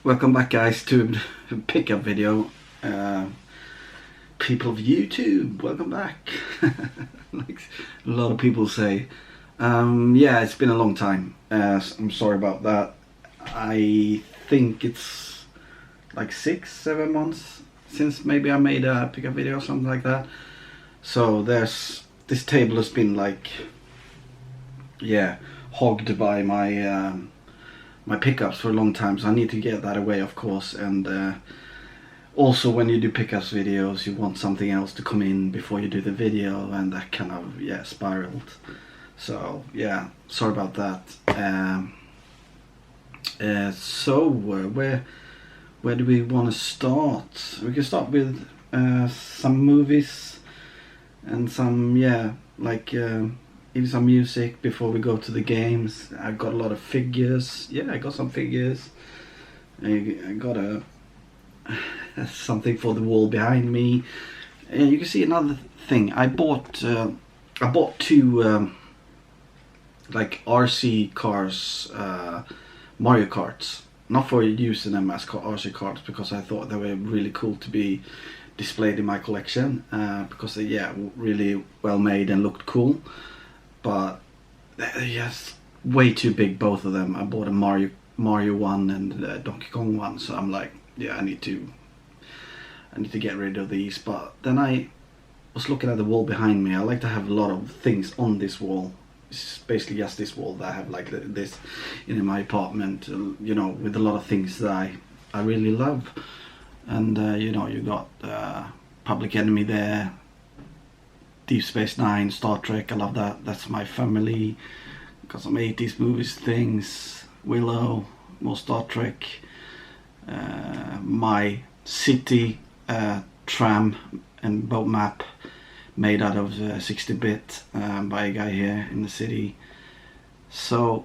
Welcome back, guys, to a pickup video. People of YouTube, welcome back. Like a lot of people say. Yeah, it's been a long time. I'm sorry about that. I think it's like 6-7 months since maybe I made a pickup video or something like that. So this table has been like, yeah, hogged by my my pickups for a long time, so I need to get that away, of course. And also, when you do pickups videos, you want something else to come in before you do the video, and that kind of, yeah, spiraled. So yeah, sorry about that. Where do we want to start? We can start with some movies and some, yeah, like even some music before we go to the games. I got a lot of figures. Yeah, I got some figures. I got something for the wall behind me. And you can see another thing. I bought two like RC cars, Mario Karts. Not for using them as RC cars, because I thought they were really cool to be displayed in my collection, because they, yeah, really well made and looked cool. But they're just way too big, both of them. I bought a Mario one and a Donkey Kong one, so I'm like, yeah, I need to get rid of these. But then I was looking at the wall behind me. I like to have a lot of things on this wall. It's basically just this wall that I have, like this in my apartment, you know, with a lot of things that I really love. And you know, you got Public Enemy there, Deep Space Nine, Star Trek, I love that. That's my family. Got some 80s movies things, Willow, more Star Trek. My city tram and boat map made out of 60-bit by a guy here in the city. So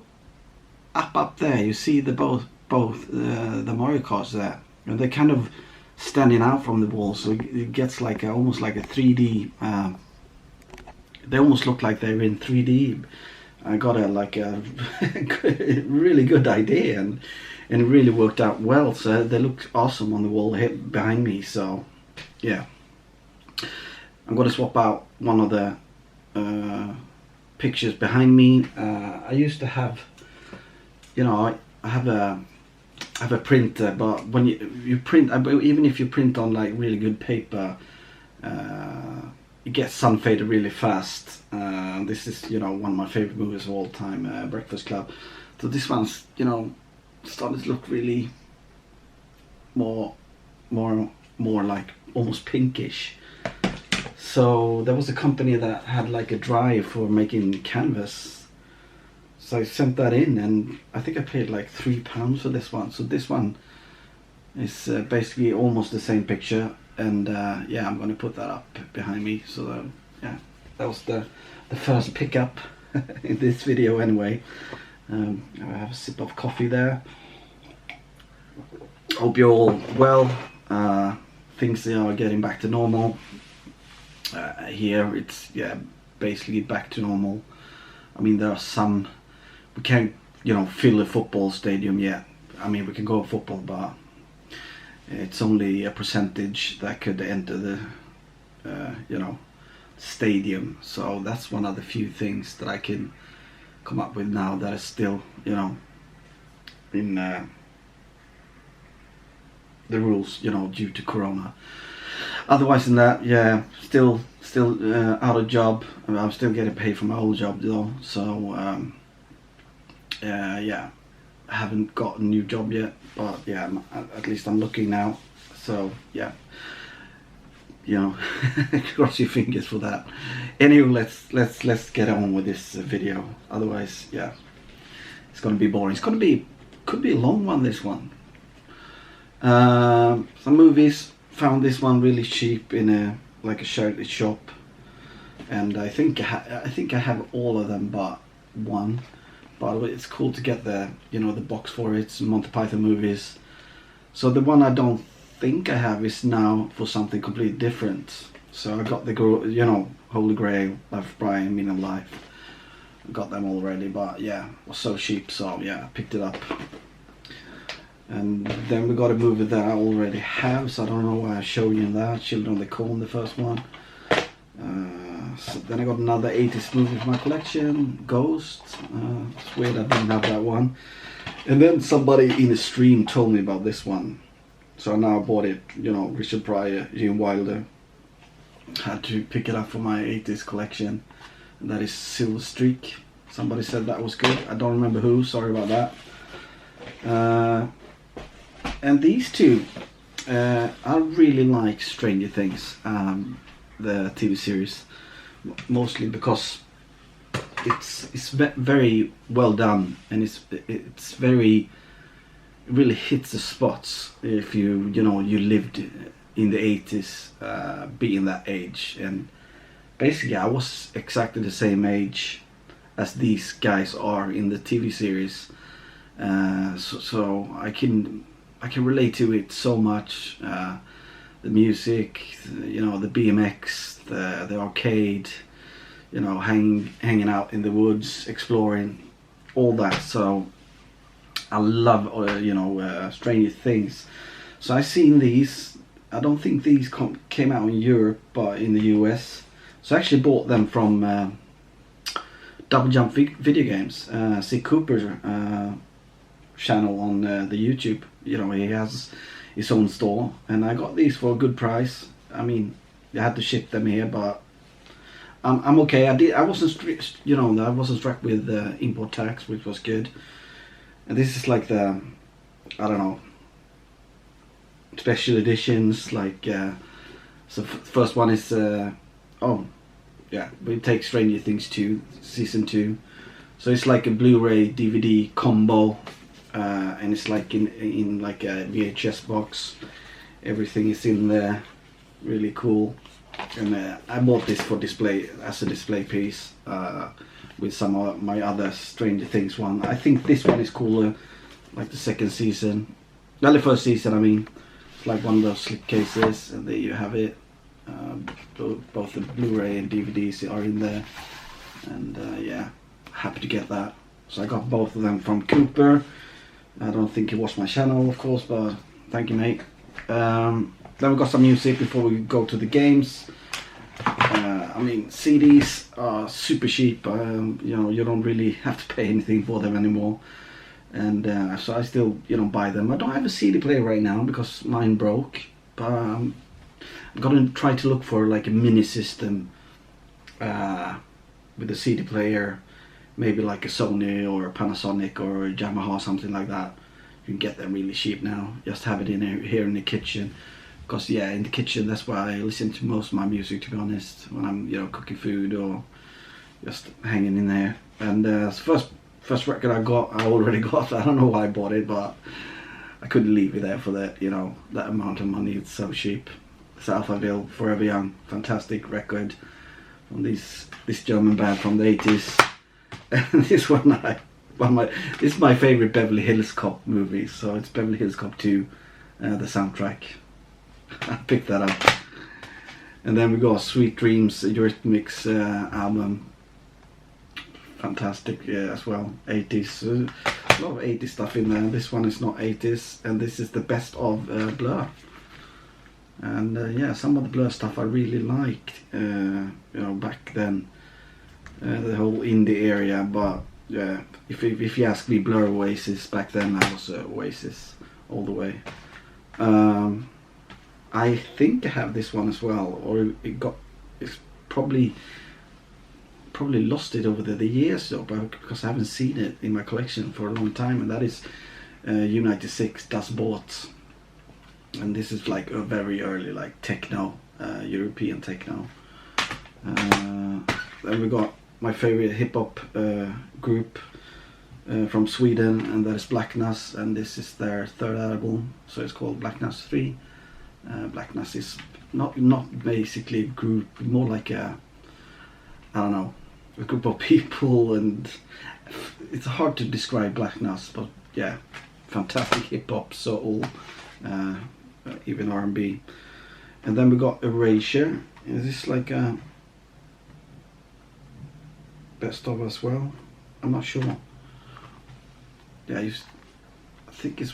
up there you see the both the Mario Karts there, and they're kind of standing out from the wall, so it gets like almost like a 3D. They almost look like they're in 3D. I got a really good idea, and it really worked out well. So they look awesome on the wall behind me. So yeah, I'm gonna swap out one of the pictures behind me. I used to have, you know, I have a printer, but when you print, even if you print on like really good paper, it gets sun faded really fast. This is, you know, one of my favorite movies of all time, Breakfast Club. So this one's, you know, started to look really more like almost pinkish. So there was a company that had like a drive for making canvas. So I sent that in, and I think I paid like £3 for this one. So this one is basically almost the same picture. And yeah, I'm going to put that up behind me. So that, yeah, that was the first pickup in this video anyway. I have a sip of coffee there. Hope you're all well. Things are getting back to normal. Here it's, yeah, basically back to normal. I mean, there are some, we can't, you know, fill a football stadium yet. I mean, we can go football, but it's only a percentage that could enter the you know, stadium. So that's one of the few things that I can come up with now that is still, you know, in the rules, you know, due to Corona. Otherwise than that, yeah, still out of job. I'm still getting paid for my old job though. So yeah, I haven't got a new job yet, but yeah, at least I'm looking now. So yeah, you know, cross your fingers for that. Anyway, let's get on with this video. Otherwise, yeah, it's gonna be boring. Could be a long one, this one. Some movies. Found this one really cheap in a charity shop, and I think I have all of them but one. But it's cool to get the, you know, the box for it. It's Monty Python movies. So the one I don't think I have is now for something completely different. So I got the, you know, Holy Grail, Life of Brian, Meaning of Life. I got them already, but yeah, it was so cheap. So yeah, I picked it up. And then we got a movie that I already have, so I don't know why I show you that. Children of the Corn, the first one. So then I got another 80s movie for my collection, Ghost. It's weird I didn't have that one. And then somebody in the stream told me about this one. So now I bought it, you know, Richard Pryor, Gene Wilder. Had to pick it up for my 80s collection. And that is Silver Streak. Somebody said that was good. I don't remember who, sorry about that. And these two, I really like Stranger Things, the TV series, mostly because it's very well done, and it's very, it really hits the spots if you lived in the 80s, being that age. And basically I was exactly the same age as these guys are in the TV series, so I can relate to it so much. The music, the BMX, the arcade, hanging out in the woods, exploring, all that. So I love Stranger Things. So I seen these. I don't think these came out in Europe, but in the US. So I actually bought them from Double Jump Video Games. See Cooper's channel on the YouTube. He has his own store, and I got these for a good price. I mean, they had to ship them here, but I'm okay. I wasn't struck with import tax, which was good. And this is like the, I don't know, special editions. Like so first one is we take Stranger Things 2 season 2. So it's like a Blu-ray DVD combo. And it's like in like a VHS box. Everything is in there, really cool. And I bought this for display, as a display piece, with some of my other Stranger Things one. I think this one is cooler, like the second season. Well, the first season, I mean. It's like one of those slip cases, and there you have it. Both the Blu-ray and DVDs are in there. And yeah, happy to get that. So I got both of them from Cooper. I don't think he watched my channel, of course, but thank you, mate. Then we got some music before we go to the games. I mean, CDs are super cheap. You don't really have to pay anything for them anymore. And so I still, buy them. I don't have a CD player right now because mine broke. But I'm gonna try to look for like a mini system with a CD player. Maybe like a Sony or a Panasonic or a Yamaha, something like that. You can get them really cheap now. Just have it in here in the kitchen. Because yeah, in the kitchen, that's where I listen to most of my music, to be honest. When I'm cooking food or just hanging in there. And first record I already got. I don't know why I bought it, but I couldn't leave it there for that. That amount of money. It's so cheap. It's Alphaville, Forever Young, fantastic record from this German band from the 80s. And this one, this is my favorite Beverly Hills Cop movie, so it's Beverly Hills Cop 2, the soundtrack. I picked that up. And then we got Sweet Dreams, Eurythmics album. Fantastic, yeah, as well. 80s, a lot of 80s stuff in there. This one is not 80s, and this is the best of Blur. And yeah, some of the Blur stuff I really liked, back then. The whole indie area, but yeah, if you ask me, Blur, Oasis, back then I was Oasis all the way. I think I have this one as well, or it's probably lost it over the years though, because I haven't seen it in my collection for a long time, and that is U96 Das Boot. And this is like a very early like techno, European techno. Then we got my favorite hip-hop group from Sweden, and that is Black Nuss, and this is their third album, so it's called Black Nuss 3. Black Nuss is not basically a group, more like a group of people, and it's hard to describe Black Nuss, but yeah, fantastic hip-hop, soul, even R&B. And then we got Erasure. Is this like a best of as well? I'm not sure. Yeah, I think it's,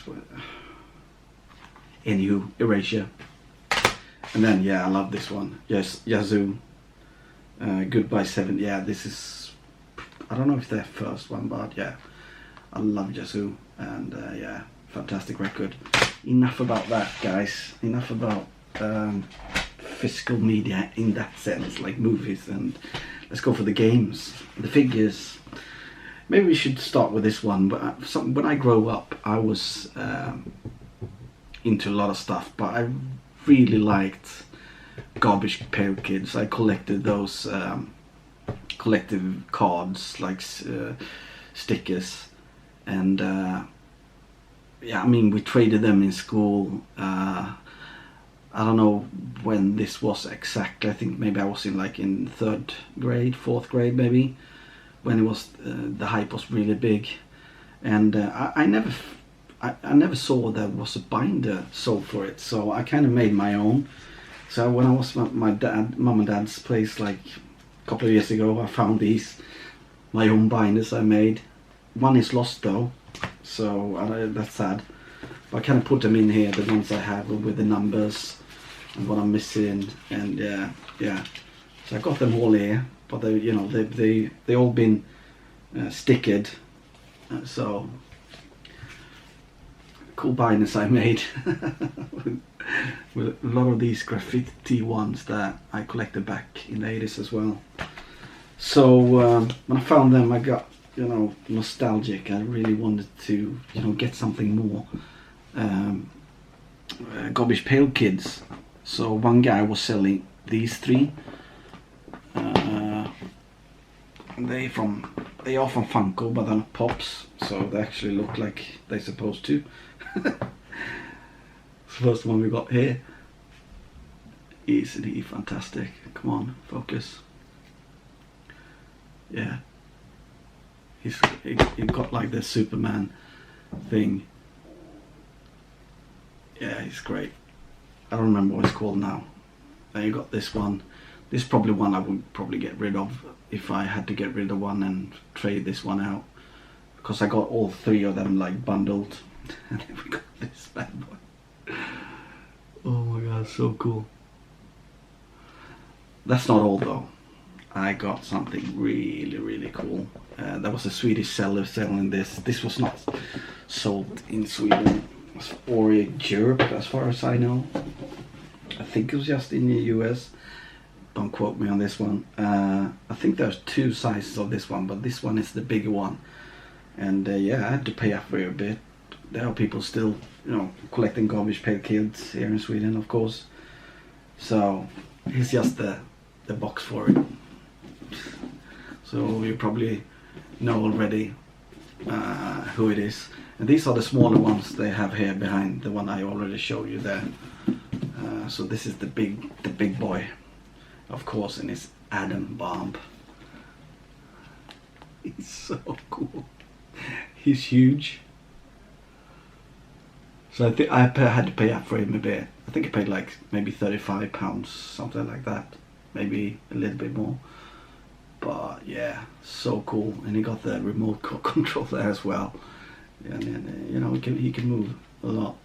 Anywho, Erasure. And then, yeah, I love this one. Yes, Yazoo. Goodbye 7. Yeah, this is, I don't know if their first one, but yeah, I love Yazoo. And yeah, fantastic record. Enough about that, guys. Enough about physical media in that sense, like movies, and let's go for the games, the figures. Maybe we should start with this one. But when I grew up, I was into a lot of stuff, but I really liked Garbage Pail Kids. I collected those collective cards, like stickers, and yeah, I mean, we traded them in school. I don't know when this was exactly. I think maybe I was in 3rd grade, 4th grade maybe, when it was the hype was really big, and I never saw there was a binder sold for it, so I kind of made my own. So when I was at my mum and dad's place like a couple of years ago, I found my own binders I made. One is lost though, so that's sad. But I kind of put them in here, the ones I have with the numbers and what I'm missing, and yeah. So I got them all here, but they all been stickered. So cool binders I made with a lot of these graffiti ones that I collected back in the 80s as well. So when I found them, I got nostalgic. I really wanted to get something more. Garbage Pail Kids. So one guy was selling these 3. They are from Funko, but they're not Pops, so they actually look like they're supposed to. It's the first one we got here. Isn't he fantastic? Come on, focus. Yeah. He got like the Superman thing. Yeah, he's great. I don't remember what it's called now. Then you got this one. This is probably one I would probably get rid of if I had to get rid of one and trade this one out, because I got all 3 of them like bundled. And then we got this bad boy. Oh my god, so cool. That's not all though. I got something really cool. There was a Swedish seller selling this. This was not sold in Sweden. It was or in Europe, as far as I know. I think it was just in the US. Don't quote me on this one. I think there's 2 sizes of this one, but this one is the bigger one. And yeah, I had to pay up for it a bit. There are people still, collecting Garbage Pail Kids here in Sweden, of course. So here's just the box for it. So you probably know already who it is. And these are the smaller ones they have here behind the one I already showed you there. So this is the big boy, of course, and it's Adam Bomb. He's so cool. He's huge. So I think I had to pay up for him a bit. I think I paid like maybe £35, something like that. Maybe a little bit more. But yeah, so cool. And he got the remote control there as well. And he can move a lot.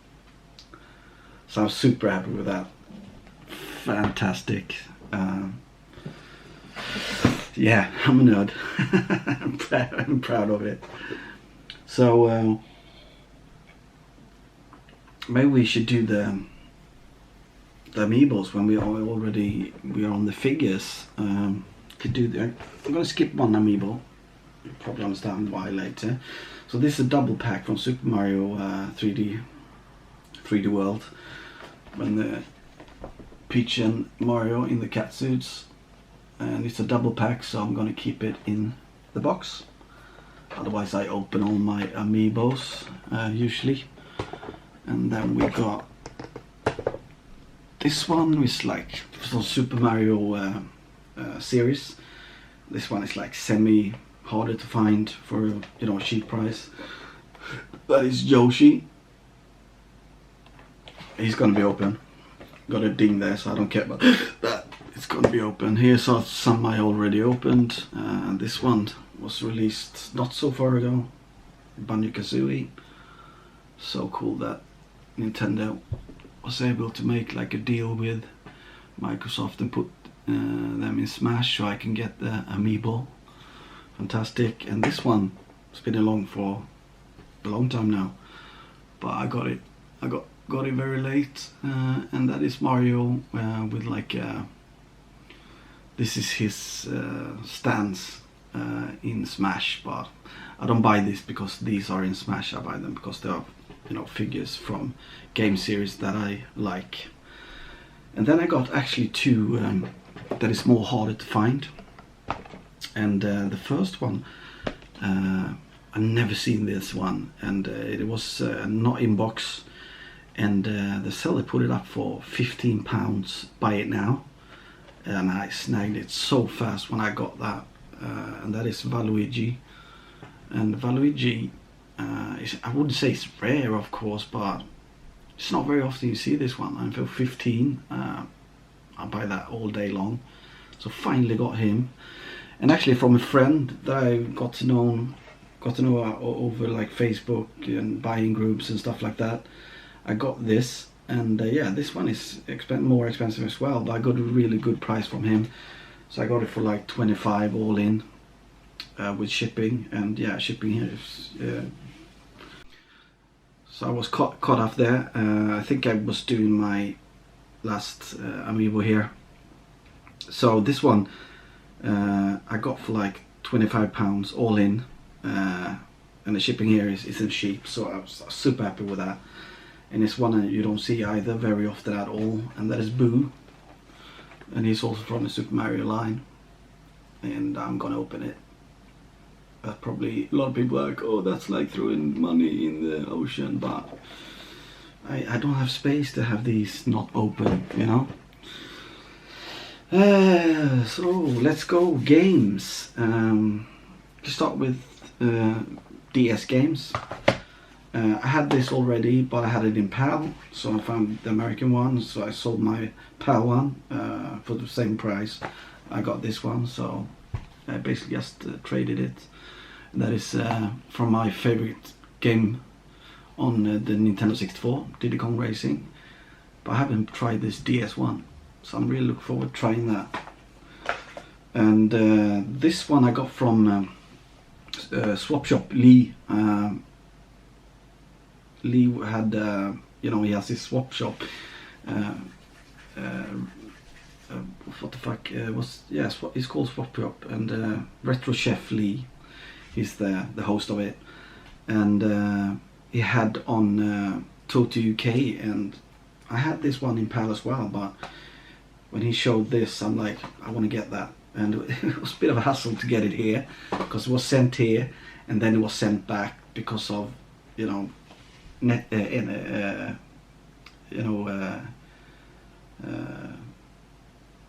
So I was super happy with that. Fantastic. Yeah, I'm a nerd. I'm proud of it. So maybe we should do the amiibos when we are on the figures. Could do that. I'm gonna skip one amiibo. You'll probably understand why later. So this is a double pack from Super Mario 3D World, when the Peach and Mario in the cat suits, and it's a double pack, so I'm gonna keep it in the box. Otherwise I open all my amiibos usually. And then we got this one, which is like from Super Mario series. This one is like semi harder to find for a cheap price. That is Yoshi. He's gonna be open. Got a ding there, so I don't care about that. It's gonna be open. Here's some I already opened. This one was released not so far ago. Banjo-Kazooie. So cool, that Nintendo was able to make like a deal with Microsoft and put them in Smash so I can get the amiibo. Fantastic. And this one has been along for a long time now, but I got it very late, and that is Mario with like this is his stance in Smash. But I don't buy this because these are in Smash. I buy them because they are, you know, figures from game series that I like. And then I got actually two that is more harder to find. And the first one, I've never seen this one, and it was not in box. And the seller put it up for £15. Buy it now. And I snagged it so fast when I got that. And that is Waluigi. And Waluigi, I wouldn't say it's rare, of course, but it's not very often you see this one. And for 15, I'll buy that all day long. So finally got him. And actually from a friend that I got to know over like Facebook and buying groups and stuff like that, I got this. And yeah, this one is more expensive as well, but I got a really good price from him. So I got it for like 25 all in, with shipping. And yeah, shipping here is so I was caught off there. I think I was doing my last amiibo here. So this one I got for like £25 all in, and the shipping here isn't cheap, so I was super happy with that. And it's one that you don't see either very often at all, and that is Boo, and he's also from the Super Mario line. And I'm gonna open it. That's probably a lot of people are like, oh, that's like throwing money in the ocean, but I don't have space to have these not open, you know. So let's go games. To start with DS games. I had this already, but I had it in PAL, so I found the American one, so I sold my PAL one for the same price. I got this one, so I basically just traded it. That is from my favorite game on the Nintendo 64, Diddy Kong Racing. But I haven't tried this DS one, so I'm really looking forward to trying that. And this one I got from Swap Shop Lee. Lee had, you know, he has his swap shop. What the fuck was? Yeah, it's called Swap Shop, and Retro Chef Lee, he's the host of it, and he had on Toto UK, and I had this one in PAL as well. But when he showed this, I'm like, I want to get that, and it was a bit of a hassle to get it here because it was sent here and then it was sent back because of, you know,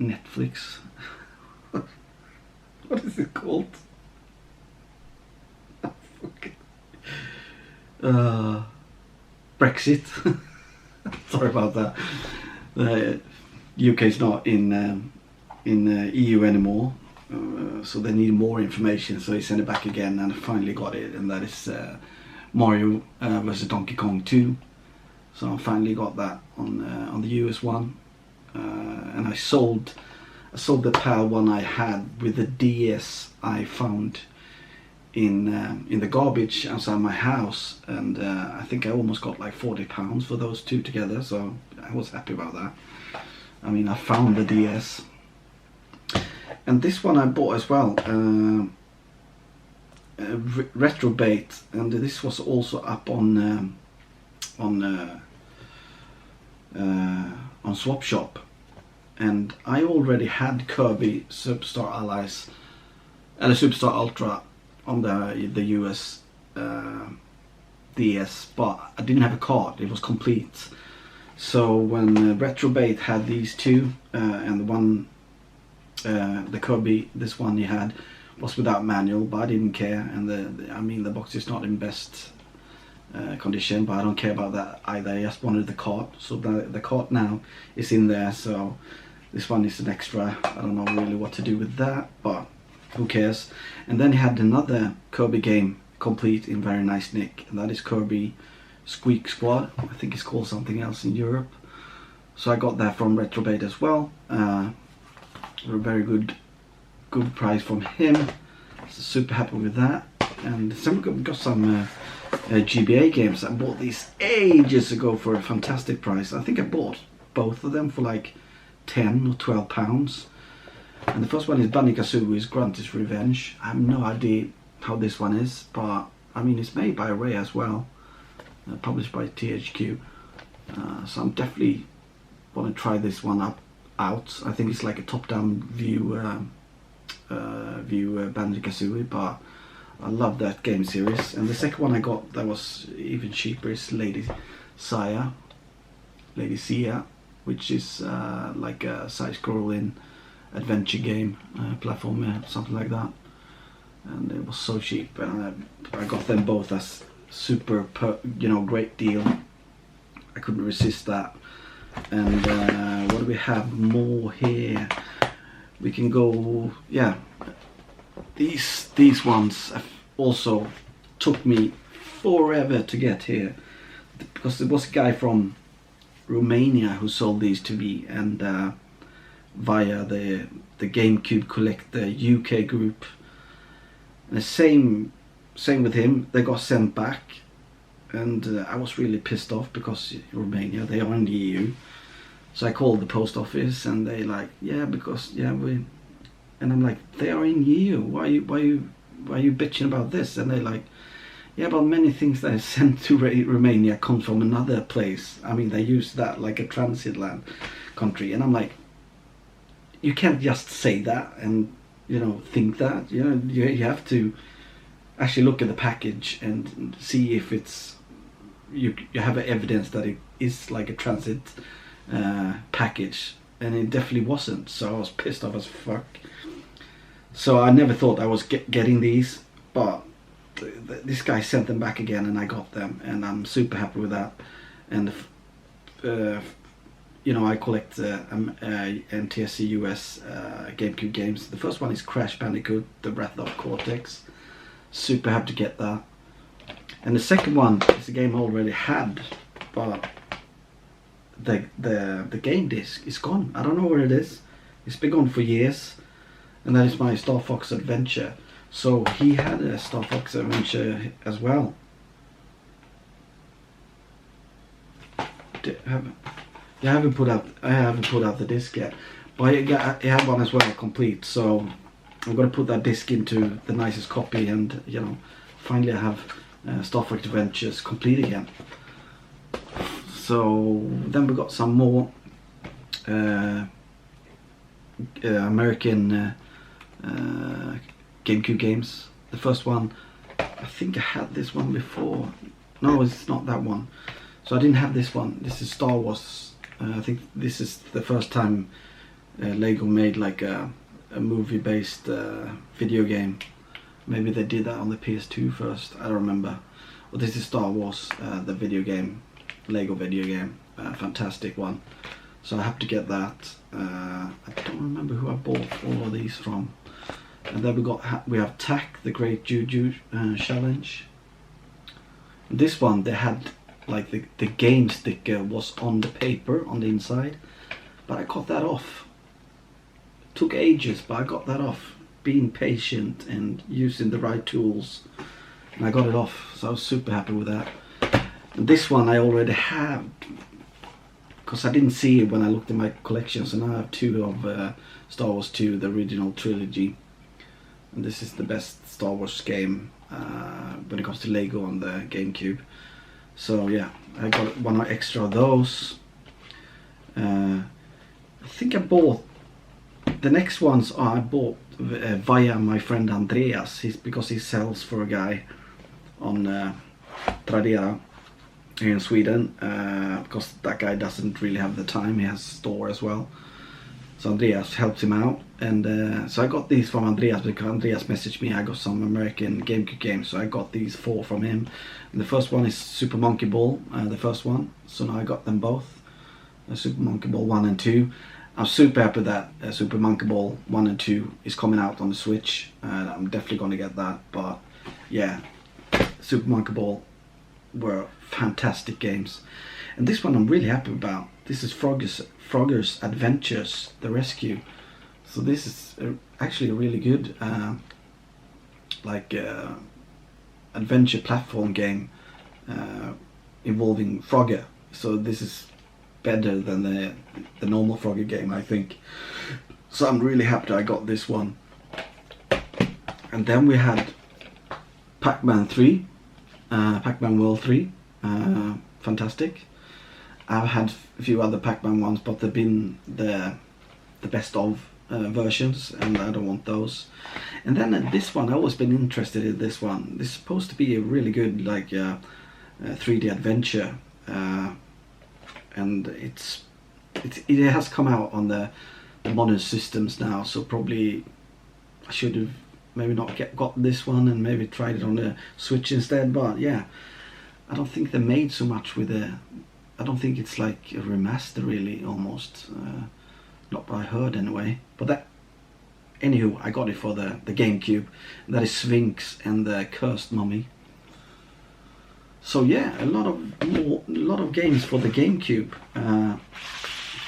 Netflix. What is it called? Brexit. Sorry about that. UK's not in EU anymore, so they need more information. So he sent it back again, and I finally got it, and that is Mario vs Donkey Kong 2. So I finally got that on the US one, and I sold the PAL one I had with the DS I found in the garbage outside my house, and I think I almost got like £40 for those two together. So I was happy about that. I mean, I found the DS, and this one I bought as well. Retro Bait, and this was also up on Swap Shop, and I already had Kirby Superstar Allies and Superstar Ultra on the US DS, but I didn't have a card. It was complete. So when Retro Bait had these two, and the one, the Kirby, this one he had, was without manual, but I didn't care. And I mean, the box is not in best condition, but I don't care about that either. I just wanted the card, so the card now is in there. So this one is an extra. I don't know really what to do with that, but who cares. And then he had another Kirby game complete in very nice nick, and that is Kirby Squeak Squad. I think it's called something else in Europe. So I got that from Retrobait as well. A very good price from him. So super happy with that. And then we got some GBA games. I bought these ages ago for a fantastic price. I think I bought both of them for like 10 or 12 pounds. And the first one is Banjo-Kazooie's Grunty's Revenge. I have no idea how this one is, but I mean it's made by Ray as well, published by THQ. So I'm definitely want to try this one out. I think it's like a top-down view Banjo-Kazooie, but I love that game series. And the second one I got that was even cheaper is Lady Sia, which is like a side-scrolling adventure game, platformer, something like that. And it was so cheap, and I got them both as super, great deal. I couldn't resist that. And what do we have more here? We can go, yeah. These ones also took me forever to get here, because there was a guy from Romania who sold these to me, and via the GameCube Collector UK group. And the same with him. They got sent back, and I was really pissed off because Romania, they are in the EU. So I called the post office, and they like, we, and I'm like, they are in EU. Why are you bitching about this? And they like, yeah, but many things that are sent to Romania come from another place. I mean, they use that like a transit land country, and I'm like, you can't just say that and think that. You have to actually look at the package and see if it's you have evidence that it is like a transit package, and it definitely wasn't. So I was pissed off as fuck. So I never thought I was getting these, but this guy sent them back again, and I got them, and I'm super happy with that. And I collect NTSC US GameCube games. The first one is Crash Bandicoot, The Wrath of Cortex. Super happy to get that. And the second one is a game I already had, but the game disc is gone. I don't know where it is. It's been gone for years. And that is my Star Fox Adventure. So he had a Star Fox Adventure as well. I haven't put out the disc yet, but I have one as well complete. So I'm gonna put that disc into the nicest copy, and finally I have Star Fox Adventures complete again. So then we got some more American GameCube games. The first one, I think I had this one before. No, it's not that one. So I didn't have this one. This is Star Wars. I think this is the first time Lego made like a movie-based video game. Maybe they did that on the PS2 first. I don't remember. But this is Star Wars, the video game, Lego video game. Fantastic one. So I have to get that. I don't remember who I bought all of these from. And then we have Tack, the Great Juju Challenge. This one they had like the game sticker was on the paper on the inside, but I got that off. It took ages, but I got that off. Being patient and using the right tools, and I got it off. So I was super happy with that. And this one I already have, because I didn't see it when I looked at my collection. So now I have two of Star Wars 2, the original trilogy. And this is the best Star Wars game when it comes to Lego on the GameCube. So yeah, I got one extra of those. I think I bought the next ones. I bought via my friend Andreas. Because he sells for a guy on Tradera here in Sweden. Because that guy doesn't really have the time. He has a store as well. So Andreas helps him out, and so I got these from Andreas because Andreas messaged me. I got some American GameCube games, so I got these 4 from him. And the first one is Super Monkey Ball, the first one. So now I got them both, Super Monkey Ball 1 and 2. I'm super happy that Super Monkey Ball 1 and 2 is coming out on the Switch. I'm definitely going to get that. But yeah, Super Monkey Ball were fantastic games. And this one I'm really happy about. This is Frogger's Adventures: The Rescue. So this is actually a really good adventure platform game involving Frogger. So this is better than the normal Frogger game, I think. So I'm really happy I got this one. And then we had Pac-Man 3, Pac-Man World 3, fantastic. I've had a few other Pac-Man ones, but they've been the best of versions, and I don't want those. And then this one, I've always been interested in this one. This is supposed to be a really good 3D adventure, and it has come out on the modern systems now, so probably I should have maybe not got this one and maybe tried it on the Switch instead. But yeah, I don't think they made so much with it. I don't think it's like a remaster really, almost. Not what I heard anyway. But that, anywho, I got it for the GameCube. That is Sphinx and the Cursed Mummy. So yeah, a lot of games for the GameCube.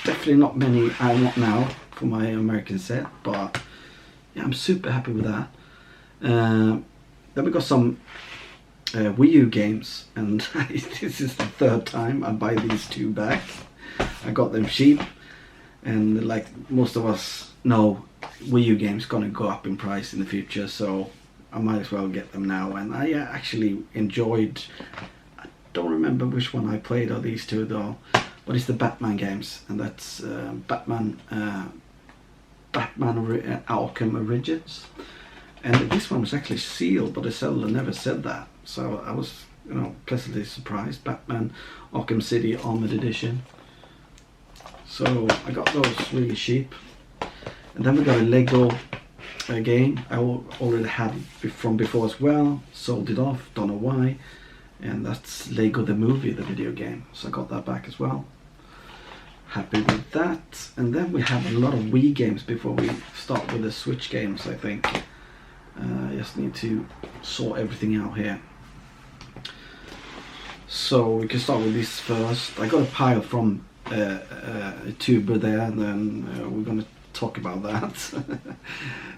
Definitely not many I want now for my American set, but yeah, I'm super happy with that. Then we got some Wii U games, and this is the third time I buy these two back. I got them cheap, and like most of us know, Wii U games gonna go up in price in the future, so I might as well get them now. And I actually enjoyed, I don't remember which one I played of these two though, but it's the Batman games, and that's Batman Arkham Origins. And this one was actually sealed, but the seller never said that, so I was, pleasantly surprised. Batman Arkham City Armored Edition. So I got those really cheap. And then we got a Lego game I already had from before as well. Sold it off, don't know why. And that's Lego the Movie, the video game. So I got that back as well. Happy with that. And then we have a lot of Wii games before we start with the Switch games, I think. I just need to sort everything out here. So we can start with this first. I got a pile from a tuber there, and then we're going to talk about that.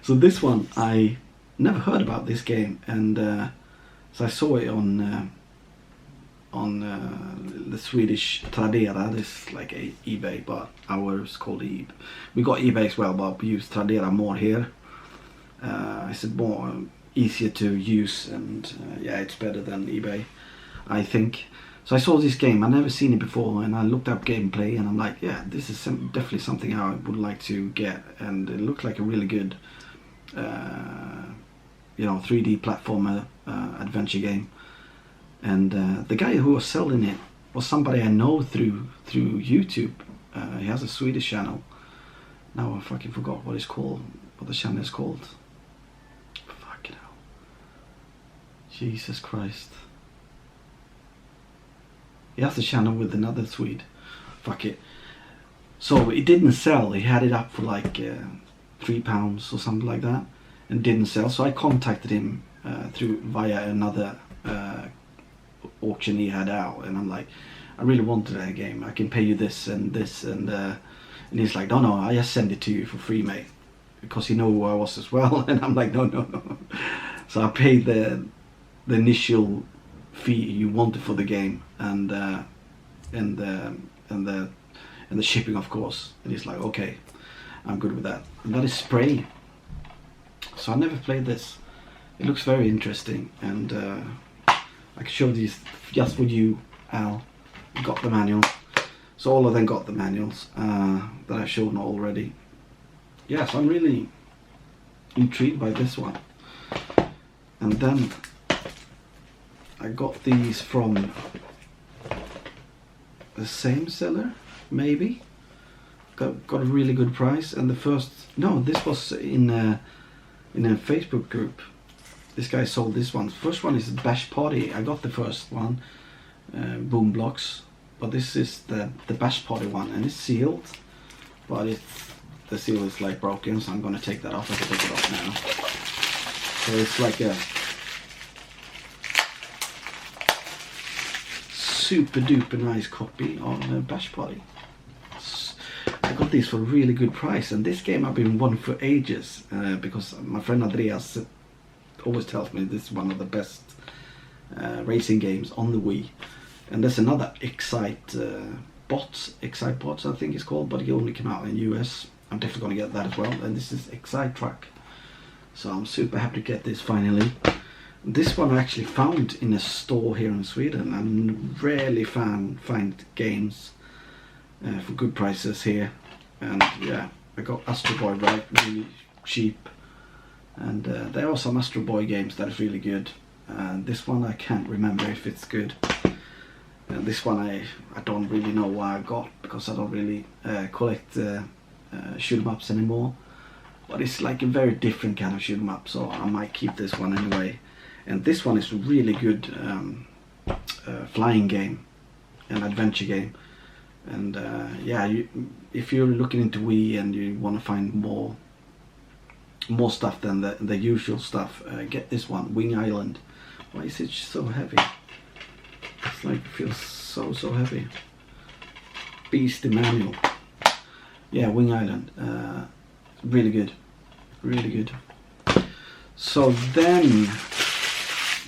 So this one, I never heard about this game, and so I saw it on the Swedish Tradera. This is like a eBay, but ours called eBay. We got eBay as well, but we use Tradera more here. It's more easier to use, and yeah, it's better than eBay, I think. So I saw this game, I'd never seen it before, and I looked up gameplay, and I'm like, yeah, this is definitely something I would like to get. And it looked like a really good 3D platformer adventure game. And the guy who was selling it was somebody I know through YouTube. He has a Swedish channel. Now I fucking forgot what it's called, what the channel is called. Fucking hell. Jesus Christ. He has a channel with another Swede. Fuck it. So it didn't sell. He had it up for like £3 or something like that, and didn't sell. So I contacted him via another auction he had out, and I'm like, I really wanted that game. I can pay you this and this, and he's like, no, I just send it to you for free, mate, because he knew who I was as well. And I'm like, no. So I paid the initial fee you wanted for the game, and the shipping, of course. And he's like, okay, I'm good with that. And that is Spray. So I never played this. It looks very interesting, and I can show these just for you, Al. You got the manual. So all of them got the manuals that I've shown already. Yeah, so I'm really intrigued by this one. And then I got these from the same seller, maybe. Got a really good price. And the first, no, this was in a Facebook group. This guy sold this one. First one is Bash Party. I got the first one, Boom Blocks, but this is the Bash Party one, and it's sealed, but the seal is like broken, so I'm gonna take that off. I can take it off now. So it's like a super duper nice copy on Bash Party. I got these for a really good price, and this game I've been wanting for ages because my friend Andreas always tells me this is one of the best racing games on the Wii. And there's another Excite Bots I think it's called, but it only came out in US. I'm definitely going to get that as well. And this is Excite Truck, so I'm super happy to get this finally. This one I actually found in a store here in Sweden. I rarely find games for good prices here, and yeah, I got Astro Boy right really cheap, and there are some Astro Boy games that is really good. This one I can't remember if it's good. This one I don't really know why I got, because I don't really collect shoot 'em ups anymore, but it's like a very different kind of shoot 'em up, so I might keep this one anyway. And this one is a really good flying game, an adventure game. And yeah, if you're looking into Wii and you want to find more stuff than the usual stuff, get this one, Wing Island. Why is it so heavy? It's like, it feels so heavy. Beast Manual. Yeah, Wing Island. Really good. Really good. So then,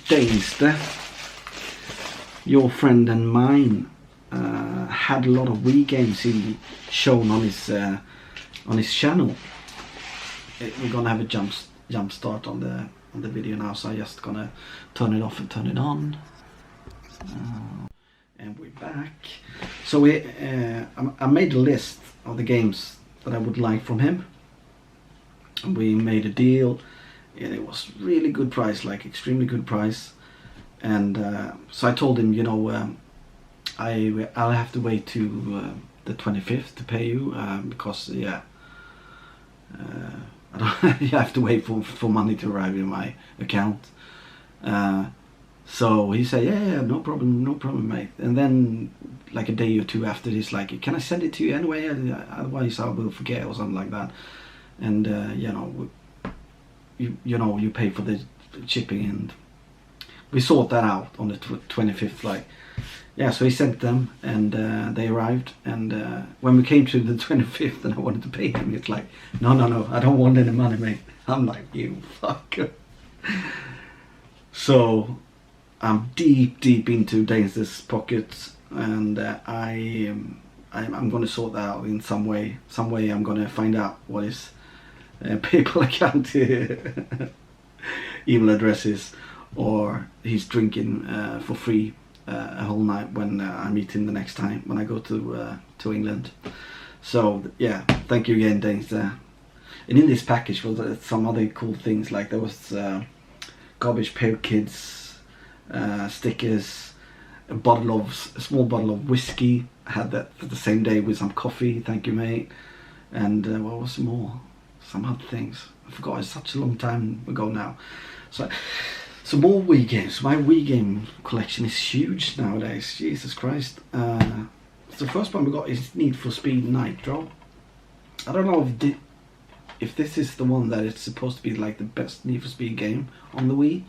Dainste, your friend and mine, had a lot of Wii games he shown on his channel. We're gonna have a jump start on the video now, so I'm just gonna turn it off and turn it on. And we're back. So I made a list of the games that I would like from him. We made a deal, and it was really good price, like extremely good price. And so I told him, you know, I'll have to wait to the 25th to pay you, because yeah, I don't you have to wait for money to arrive in my account. So he said, yeah, no problem, mate. And then like a day or two after, he's like, can I send it to you anyway? Otherwise I will forget, or something like that. And you know, you pay for the shipping, and we sort that out on the 25th. Like, yeah, so he sent them, and they arrived. And when we came to the 25th and I wanted to pay him, it's like, no, I don't want any money, mate. I'm like, you fucker. So I'm deep into Dainste's pockets, and I'm going to sort that out in some way. I'm going to find out what his PayPal account email address is, or he's drinking for free a whole night when I meet him the next time when I go to England. So yeah, thank you again, Dainste. And in this package was some other cool things, like there was Garbage Pail Kids stickers, a small bottle of whiskey. I had that for the same day with some coffee. Thank you, mate. And what was more? Some other things. I forgot. It's such a long time ago now. So more Wii games. My Wii game collection is huge nowadays. Jesus Christ. The first one we got is Need for Speed Nitro. I don't know if this is the one that it's supposed to be like the best Need for Speed game on the Wii.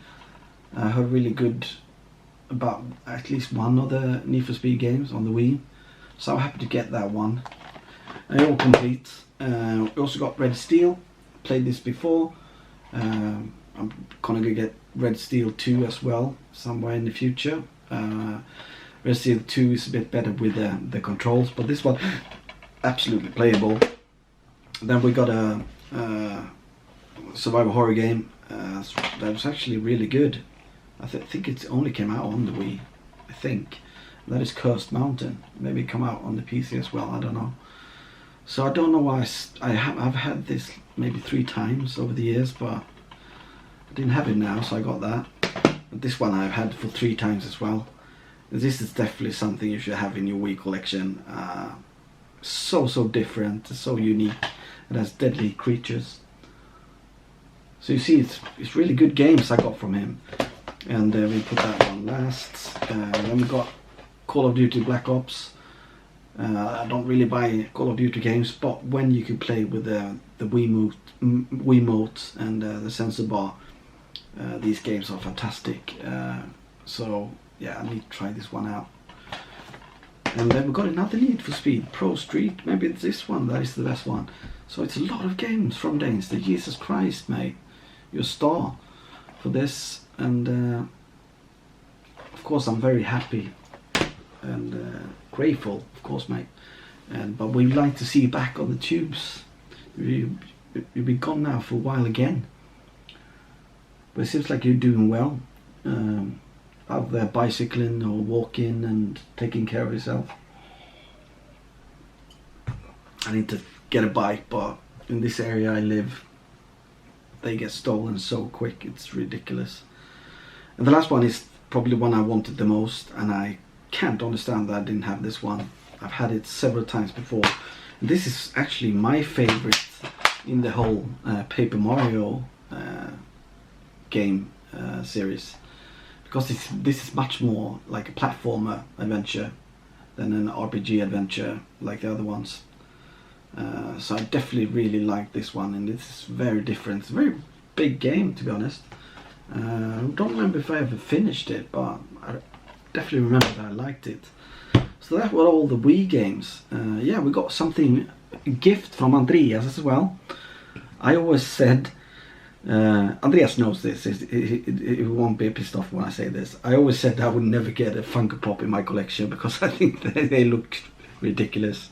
I heard really good about at least one of the Need for Speed games on the Wii. So I'm happy to get that one. And all complete. We also got Red Steel. Played this before. I'm gonna get Red Steel 2 as well somewhere in the future. Red Steel 2 is a bit better with the controls, but this one absolutely playable. Then we got a survival horror game that was actually really good. I think it only came out on the Wii. I think that is Cursed Mountain. Maybe it come out on the PC as well. I don't know. So I don't know why I've had this maybe 3 times over the years, but I didn't have it now, so I got that. But this one I've had for 3 times as well. This is definitely something you should have in your Wii collection. So different, so unique. It has deadly creatures. So you see, it's really good games I got from him. And we put that one last. Then we got Call of Duty Black Ops. I don't really buy Call of Duty games, but when you can play with the Wiimote and the sensor bar, these games are fantastic. So yeah, I need to try this one out. And then we got another Need for Speed, Pro Street. Maybe it's this one that is the best one. So it's a lot of games from Danes. The Jesus Christ, mate. You're a star for this. And of course I'm very happy and grateful, of course, mate. But we'd like to see you back on the tubes. You've been gone now for a while again. But it seems like you're doing well. Out there bicycling or walking and taking care of yourself. I need to get a bike, but in this area I live, they get stolen so quick, it's ridiculous. And the last one is probably one I wanted the most, and I can't understand that I didn't have this one. I've had it several times before. This is actually my favorite in the whole Paper Mario game series. Because this is much more like a platformer adventure than an RPG adventure like the other ones. So I definitely really like this one, and it's very different. It's a very big game, to be honest. I don't remember if I ever finished it, but I definitely remember that I liked it. So that were all the Wii games. Yeah, we got something, a gift from Andreas as well. I always said, Andreas knows this, he won't be pissed off when I say this. I always said I would never get a Funko Pop in my collection because I think they look ridiculous.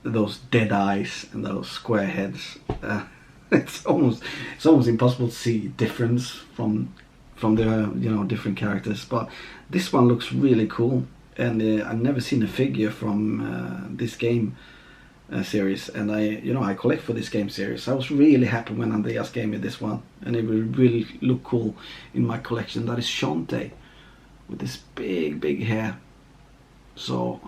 Those dead eyes and those square heads. It's almost impossible to see difference from the different characters. But this one looks really cool, and I've never seen a figure from this game series, and I collect for this game series. I was really happy when Andreas gave me this one, and it will really look cool in my collection. That is Shantae with this big hair. So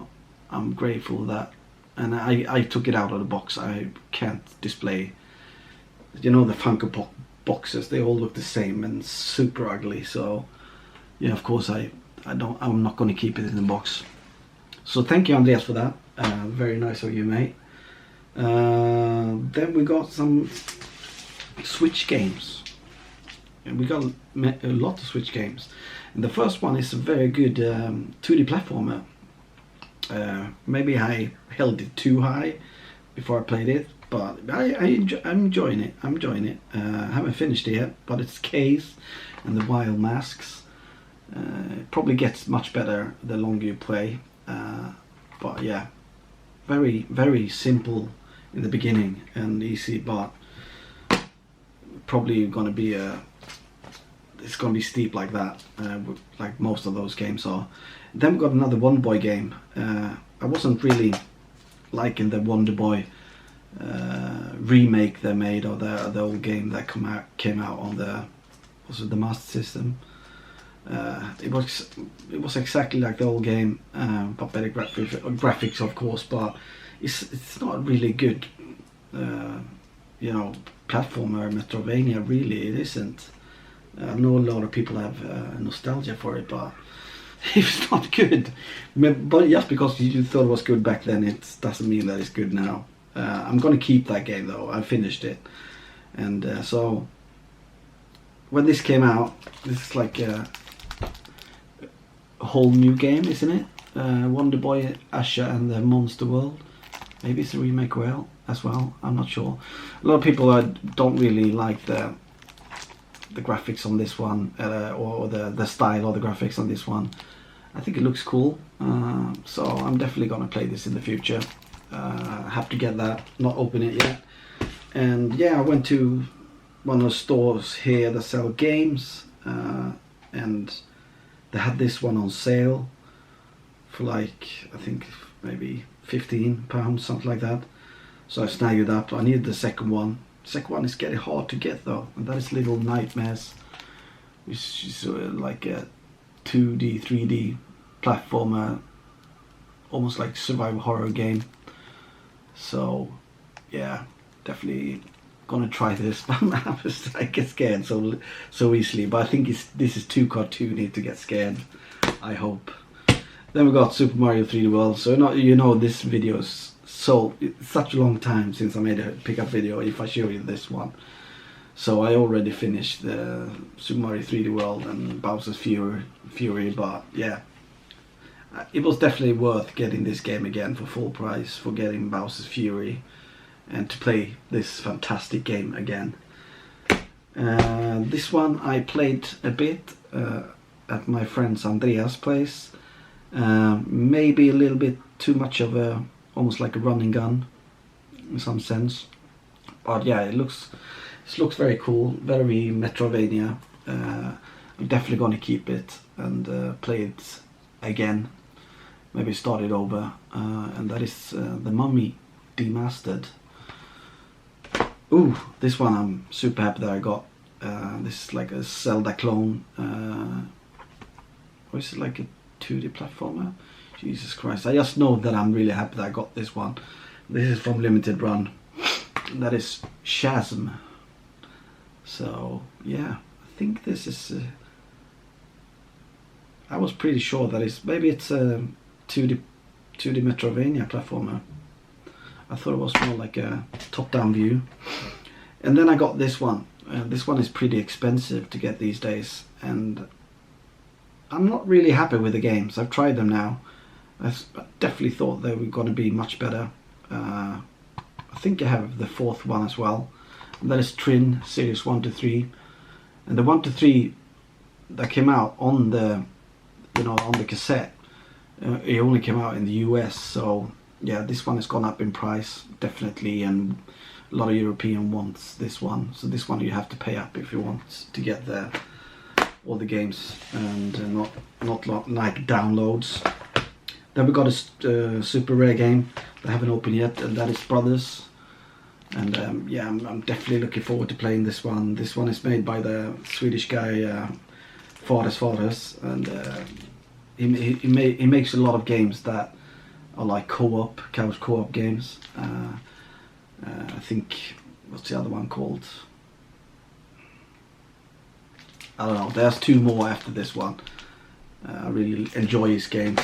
I'm grateful for that. And I took it out of the box. I can't display, the Funko Pop boxes. They all look the same and super ugly. So yeah, of course I'm not going to keep it in the box. So thank you, Andreas, for that. Very nice of you, mate. Then we got some Switch games, and we got a lot of Switch games. And the first one is a very good 2D platformer. Maybe I held it too high before I played it, but I'm enjoying it. I haven't finished it yet, but it's Case and the Wild Masks. It probably gets much better the longer you play. But yeah, very simple in the beginning and easy, but probably gonna be it's gonna be steep like that, like most of those games are. Then we got another Wonder Boy game. I wasn't really liking the Wonder Boy remake they made of the old game that came out on the Master System. It was exactly like the old game, but better graphics, of course. But it's not really good, platformer Metroidvania. Really, it isn't. I know a lot of people have nostalgia for it, but it's not good. But just because you thought it was good back then, it doesn't mean that it's good now. I'm gonna keep that game though. I finished it, and so when this came out, this is like a whole new game, isn't it? Wonder Boy, Asha and the Monster World. Maybe it's a remake as well. I'm not sure. A lot of people don't really like the graphics on this one, or the style of the graphics on this one. I think it looks cool, so I'm definitely gonna play this in the future. Have to get that, not open it yet. And yeah, I went to one of the stores here that sell games, and they had this one on sale for like, I think maybe £15, something like that. So I snagged it up. I needed the second one. Second one is getting hard to get though, and that is Little Nightmares, which is like a 2D, 3D platformer, almost like survival horror game. So yeah, definitely gonna try this. But I get scared so easily. But I think this is too cartoony to get scared, I hope. Then we got Super Mario 3D World. So this video is it's such a long time since I made a pickup video if I show you this one. So I already finished the Super Mario 3D World and Bowser's Fury, but yeah, it was definitely worth getting this game again for full price, for getting Bowser's Fury, and to play this fantastic game again. This one I played a bit at my friend's Andreas' place. Maybe a little bit too much of a, almost like a running gun in some sense. But yeah, it looks very cool, very Metroidvania. I'm definitely going to keep it and play it again. Maybe start it over. And that is The Mummy Demastered. Ooh, this one I'm super happy that I got. This is like a Zelda clone. Or is it like a 2D platformer? Jesus Christ. I just know that I'm really happy that I got this one. This is from Limited Run. That is Chasm. So yeah, I think this is I was pretty sure that maybe it's a 2D Metroidvania platformer. I thought it was more like a top-down view. And then I got this one. This one is pretty expensive to get these days, and I'm not really happy with the games. I've tried them now. I definitely thought they were going to be much better. I think I have the fourth one as well. And that is Trin Series 1 to 3. And the 1 to 3 that came out on the, on the cassette, it only came out in the US. So yeah, this one has gone up in price, definitely, and a lot of European wants this one. So this one you have to pay up if you want to get all the games, and not like downloads. Then we got a super rare game that I haven't opened yet, and that is Brothers. And yeah, I'm definitely looking forward to playing this one. This one is made by the Swedish guy Fathers, and he makes a lot of games that are like couch co-op games. I think, what's the other one called? I don't know. There's two more after this one. I really enjoy his games,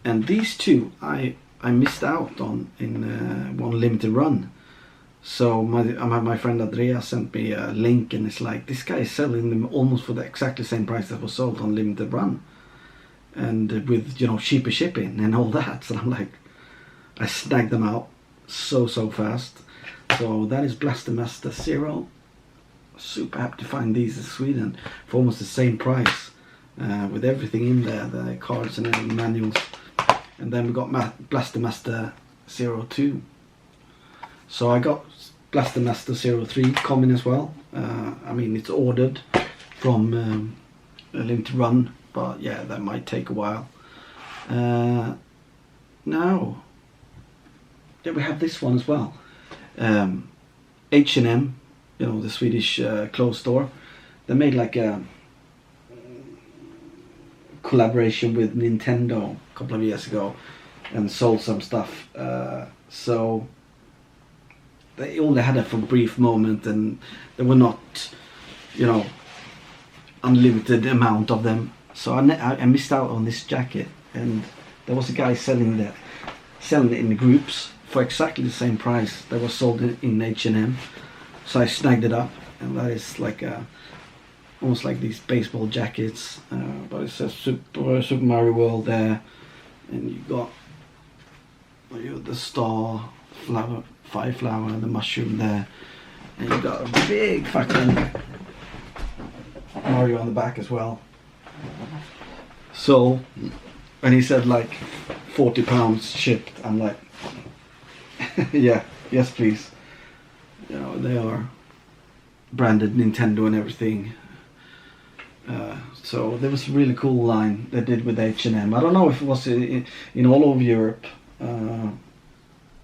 and these two I missed out on in one Limited Run. So my friend Andrea sent me a link, and it's like, this guy is selling them almost for the exactly same price that was sold on Limited Run, and with cheaper shipping and all that. So I'm like, I snagged them out so fast. So that is Blaster Master Zero. Super happy to find these in Sweden for almost the same price, with everything in there, the cards and the manuals. And then we got Blaster Master 02. So I got Blaster Master 03 coming as well. I mean, it's ordered from a Limited Run, but yeah, that might take a while. Now, yeah, we have this one as well. H&M, the Swedish clothes store. They made like a collaboration with Nintendo a couple of years ago and sold some stuff. So they only had it for a brief moment, and there were not, unlimited amount of them. So I missed out on this jacket, and there was a guy selling it in the groups for exactly the same price that was sold in H&M. So I snagged it up, and that is like almost like these baseball jackets, but it says Super Mario World there, and you got the star, fire flower, and the mushroom there, and you got a big fucking Mario on the back as well. So when he said like £40 shipped, I'm like, yeah, yes please. They are branded Nintendo and everything. So there was a really cool line they did with H&M. I don't know if it was in all over Europe,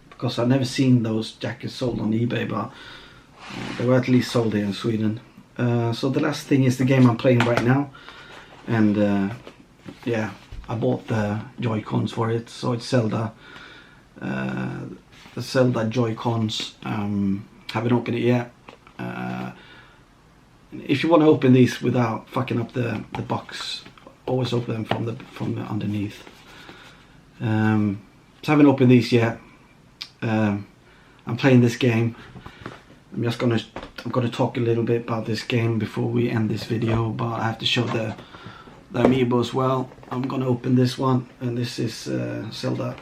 because I've never seen those jackets sold on eBay, but they were at least sold here in Sweden. So the last thing is the game I'm playing right now, and yeah, I bought the Joy-Cons for it. So it's Zelda, the Zelda Joy-Cons. Haven't opened it yet. If you want to open these without fucking up the box, always open them from the underneath. So I haven't opened these yet. I'm playing this game. I'm gonna talk a little bit about this game before we end this video, but I have to show the the amiibo as well. I'm gonna open this one, and this is Zelda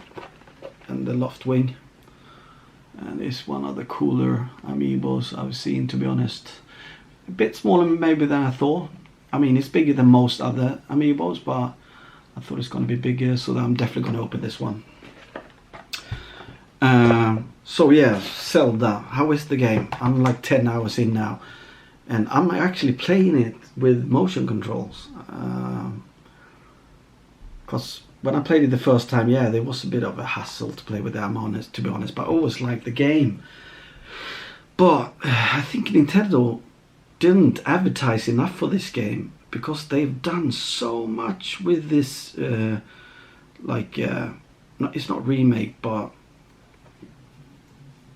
and the Loft Wing. And it's one of the cooler amiibos I've seen, to be honest. A bit smaller maybe than I thought. I mean, it's bigger than most other amiibos, but I thought it's going to be bigger, so I'm definitely going to open this one. So yeah, Zelda. How is the game? I'm like 10 hours in now, and I'm actually playing it with motion controls. Because when I played it the first time, yeah, there was a bit of a hassle to play with them, to be honest. But I always liked the game. But I think Nintendo didn't advertise enough for this game, because they've done so much with this, it's not remake, but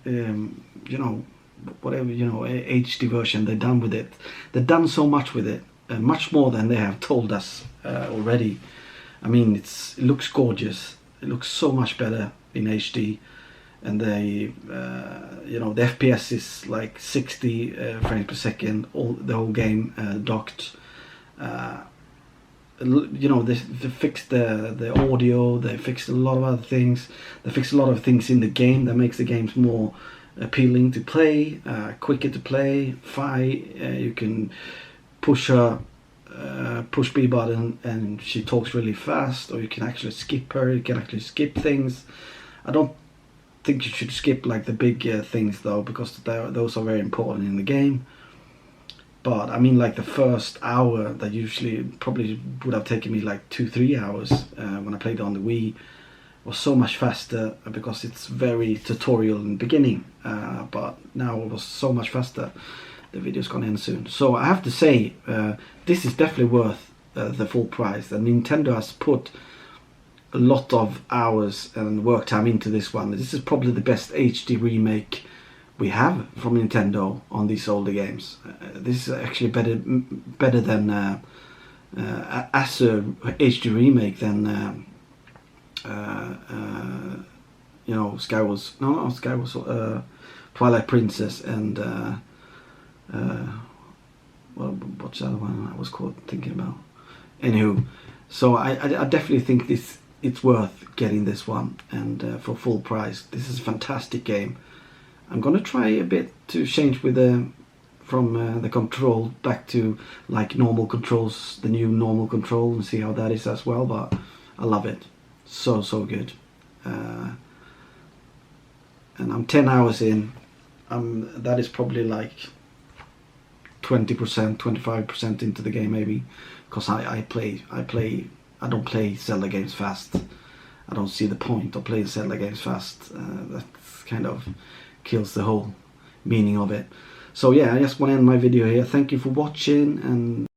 you know, whatever, you know, HD version they've done with it. They've done so much with it, much more than they have told us already. I mean, it looks gorgeous. It looks so much better in HD, and they, you know, the FPS is like 60 frames per second. The whole game docked. You know, they fixed the audio. They fixed a lot of other things. They fixed a lot of things in the game that makes the games more appealing to play, quicker to play. You can push B button and she talks really fast, or you can actually skip her. You can actually skip things. I don't think you should skip like the big things though, because those are very important in the game. But I mean, like the first hour, that usually probably would have taken me like 2-3 hours when I played on the Wii, was so much faster, because it's very tutorial in the beginning. But now it was so much faster. The video's gonna end soon. So I have to say, this is definitely worth the full price. And Nintendo has put a lot of hours and work time into this one. This is probably the best HD remake we have from Nintendo on these older games. This is actually better than as a HD remake than you know, Twilight Princess and well, what's the other one I was thinking about? Anywho, so I definitely think it's worth getting this one, and for full price. This is a fantastic game. I'm gonna try a bit to change from the control back to like normal controls, the new normal control, and see how that is as well. But I love it, so good. And I'm 10 hours in. That is probably like 20%, 25% into the game maybe, because I don't play Zelda games fast. I don't see the point of playing Zelda games fast. That's kind of kills the whole meaning of it. So yeah, I just want to end my video here. Thank you for watching, and